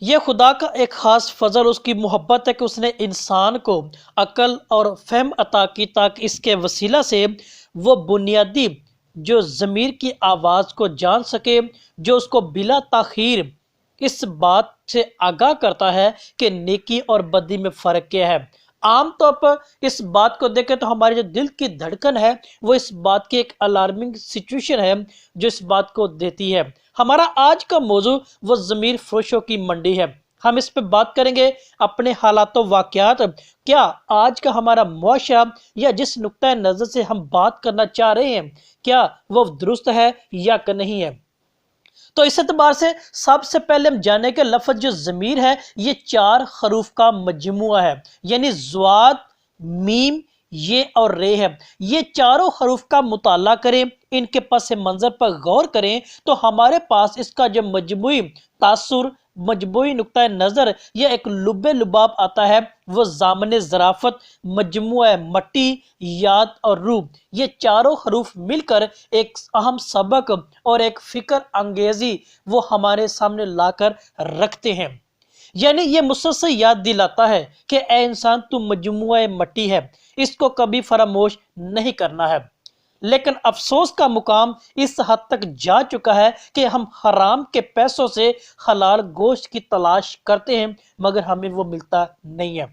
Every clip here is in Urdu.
یہ خدا کا ایک خاص فضل اس کی محبت ہے کہ اس نے انسان کو عقل اور فہم عطا کی تاکہ اس کے وسیلہ سے وہ بنیادی جو ضمیر کی آواز کو جان سکے، جو اس کو بلا تاخیر اس بات سے آگاہ کرتا ہے کہ نیکی اور بدی میں فرق کیا ہے۔ عام طور پر اس بات کو دیکھیں تو ہمارے جو دل کی دھڑکن ہے وہ اس بات کی ایک الارمنگ سچویشن ہے جو اس بات کو دیتی ہے۔ ہمارا آج کا موضوع وہ ضمیر فروشوں کی منڈی ہے۔ ہم اس پہ بات کریں گے اپنے حالات و واقعات، کیا آج کا ہمارا معاشرہ یا جس نقطۂ نظر سے ہم بات کرنا چاہ رہے ہیں کیا وہ درست ہے یا کہ نہیں ہے۔ تو اس اعتبار سے سب سے پہلے ہم جانے کہ لفظ جو ضمیر ہے یہ 4 حروف کا مجموعہ ہے، یعنی ضاد، میم، یہ اور رے ہے۔ یہ چاروں حروف کا مطالعہ کریں، ان کے پس منظر پر غور کریں تو ہمارے پاس اس کا جو مجموعی تاثر، مجموعی نقطۂ نظر یا ایک لب لباب آتا ہے وہ ضامن ظرافت، مجموعہ مٹی، یاد اور روح، یہ چاروں حروف مل کر ایک اہم سبق اور ایک فکر انگیزی وہ ہمارے سامنے لا کر رکھتے ہیں۔ یعنی یہ مسلسل یاد دلاتا ہے کہ اے انسان تو مجموعہ مٹی ہے، اس کو کبھی فراموش نہیں کرنا ہے۔ لیکن افسوس کا مقام اس حد تک جا چکا ہے کہ ہم حرام کے پیسوں سے حلال گوشت کی تلاش کرتے ہیں مگر ہمیں وہ ملتا نہیں ہے۔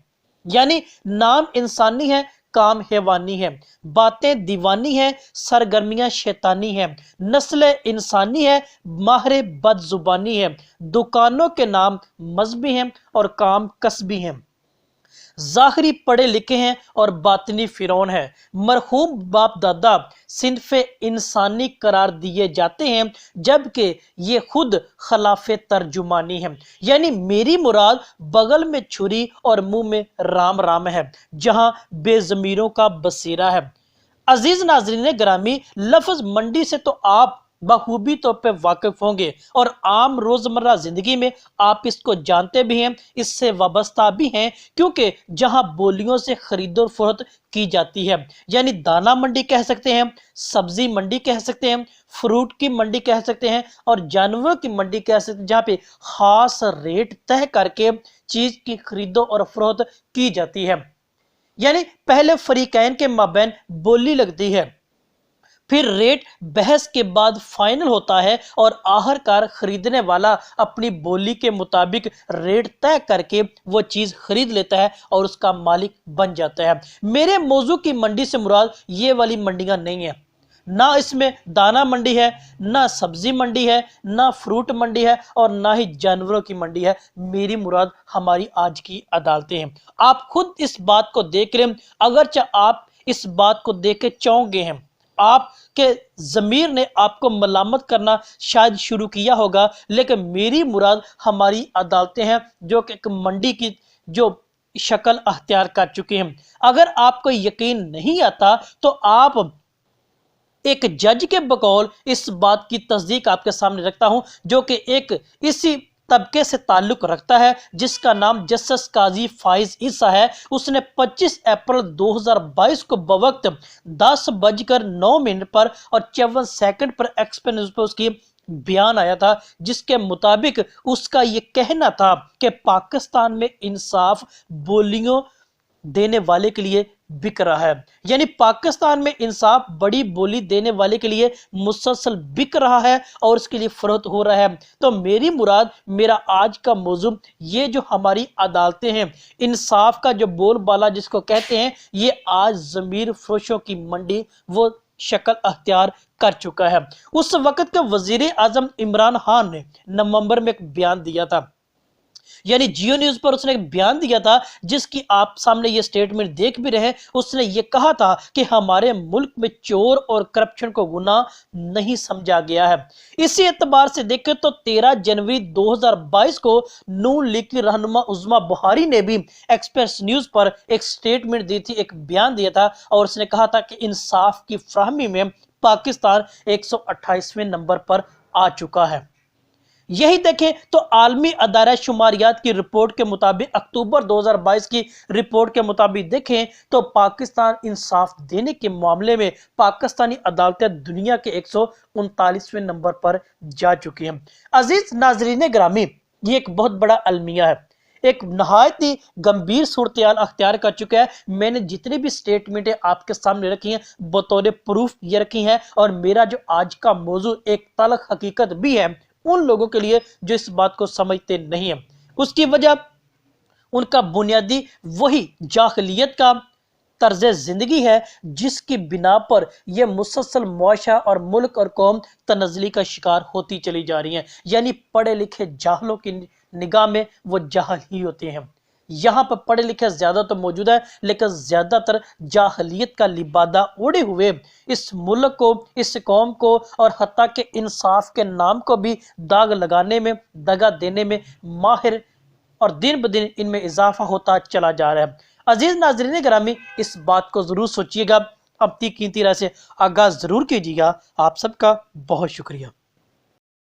یعنی نام انسانی ہے، کام حیوانی ہے، باتیں دیوانی ہیں، سرگرمیاں شیطانی ہیں، نسل انسانی ہے، ماہر بد زبانی ہے، دکانوں کے نام مذہبی ہیں اور کام کسبی ہیں، ظاہری پڑھے لکھے ہیں اور باطنی فرعون ہے، مرحوم باپ دادا صنف انسانی قرار دیے جاتے ہیں جبکہ یہ خود خلاف ترجمانی ہے۔ یعنی میری مراد بغل میں چھری اور منہ میں رام رام ہے، جہاں بے ضمیروں کا بسیرا ہے۔ عزیز ناظرین گرامی، لفظ منڈی سے تو آپ بخوبی طور پہ واقف ہوں گے اور عام روزمرہ زندگی میں آپ اس کو جانتے بھی ہیں، اس سے وابستہ بھی ہیں، کیونکہ جہاں بولیوں سے خرید و فروخت کی جاتی ہے، یعنی دانہ منڈی کہہ سکتے ہیں، سبزی منڈی کہہ سکتے ہیں، فروٹ کی منڈی کہہ سکتے ہیں اور جانوروں کی منڈی کہہ سکتے ہیں، جہاں پہ خاص ریٹ طے کر کے چیز کی خرید و فروخت کی جاتی ہے۔ یعنی پہلے فریقین کے مابین بولی لگتی ہے، پھر ریٹ بحث کے بعد فائنل ہوتا ہے اور آخر کار خریدنے والا اپنی بولی کے مطابق ریٹ طے کر کے وہ چیز خرید لیتا ہے اور اس کا مالک بن جاتا ہے۔ میرے موضوع کی منڈی سے مراد یہ والی منڈیاں نہیں ہیں، نہ اس میں دانہ منڈی ہے، نہ سبزی منڈی ہے، نہ فروٹ منڈی ہے اور نہ ہی جانوروں کی منڈی ہے۔ میری مراد ہماری آج کی عدالتیں ہیں۔ آپ خود اس بات کو دیکھ رہے ہیں، اگرچہ آپ اس بات کو دیکھ کے چونک گئے ہیں، آپ کے ضمیر نے آپ کو ملامت کرنا شاید شروع کیا ہوگا، لیکن میری مراد ہماری عدالتیں ہیں جو کہ ایک منڈی کی جو شکل اختیار کر چکے ہیں۔ اگر آپ کو یقین نہیں آتا تو آپ ایک جج کے بقول اس بات کی تصدیق آپ کے سامنے رکھتا ہوں جو کہ ایک اسی طبقے سے تعلق رکھتا ہے جس کا نام جسٹس قاضی فائز عیسیٰ ہے۔ اس نے 25 اپریل 2022 کو بوقت 10:09 پر اور 54 سیکنڈ پر ایکسپریس نیوز پر اس کی بیان آیا تھا، جس کے مطابق اس کا یہ کہنا تھا کہ پاکستان میں انصاف بولیوں دینے والے کے لیے بک رہا ہے، یعنی پاکستان میں انصاف بڑی بولی دینے والے کے لیے مسلسل بک رہا ہے اور اس کے لیے فروخت ہو رہا ہے۔ تو میری مراد، میرا آج کا موضوع یہ جو ہماری عدالتیں ہیں، انصاف کا جو بول بالا جس کو کہتے ہیں، یہ آج ضمیر فروشوں کی منڈی وہ شکل اختیار کر چکا ہے۔ اس وقت کے وزیر اعظم عمران خان نے نومبر میں ایک بیان دیا تھا، یعنی جیو نیوز پر اس نے ایک بیان دیا تھا جس کی آپ سامنے یہ سٹیٹمنٹ دیکھ بھی رہے۔ اس نے یہ کہا تھا کہ ہمارے ملک میں چور اور کرپشن کو گناہ نہیں سمجھا گیا ہے۔ اسی اعتبار سے دیکھیں تو 13 جنوری 2022 کو نون لیگ کی رہنما عظمیٰ بخاری نے بھی ایکسپریس نیوز پر ایک سٹیٹمنٹ دی تھی، ایک بیان دیا تھا اور اس نے کہا تھا کہ انصاف کی فراہمی میں پاکستان 128ویں نمبر پر آ چکا ہے۔ یہی دیکھیں تو عالمی ادارہ شماریات کی رپورٹ کے مطابق اکتوبر 2022 کی رپورٹ کے مطابق دیکھیں تو پاکستان انصاف دینے کے معاملے میں پاکستانی عدالتیں دنیا کے 139ویں نمبر پر جا چکی ہیں۔ عزیز ناظرین گرامی، یہ ایک بہت بڑا المیہ ہے، ایک نہایت ہی گمبھیر صورتحال اختیار کر چکا ہے۔ میں نے جتنی بھی سٹیٹمنٹیں آپ کے سامنے رکھی ہیں بطور پروف یہ رکھی ہیں، اور میرا جو آج کا موضوع ایک تلخ حقیقت بھی ہے ان لوگوں کے لیے جو اس بات کو سمجھتے نہیں ہیں۔ اس کی وجہ ان کا بنیادی وہی جاہلیت کا طرز زندگی ہے جس کی بنا پر یہ مسلسل معاشرہ اور ملک اور قوم تنزلی کا شکار ہوتی چلی جا رہی ہیں۔ یعنی پڑھے لکھے جاہلوں کی نگاہ میں وہ جاہل ہی ہوتے ہیں۔ یہاں پر پڑھے لکھے زیادہ تو موجود ہے، لیکن زیادہ تر جاہلیت کا لبادہ اوڑھے ہوئے اس ملک کو، اس قوم کو، اور حتیٰ کہ انصاف کے نام کو بھی داغ لگانے میں، دغا دینے میں ماہر، اور دن بدن ان میں اضافہ ہوتا چلا جا رہا ہے۔ عزیز ناظرین گرامی، اس بات کو ضرور سوچیے گا، اپنی قیمتی رائے سے آگاہ ضرور کیجیے گا۔ آپ سب کا بہت شکریہ۔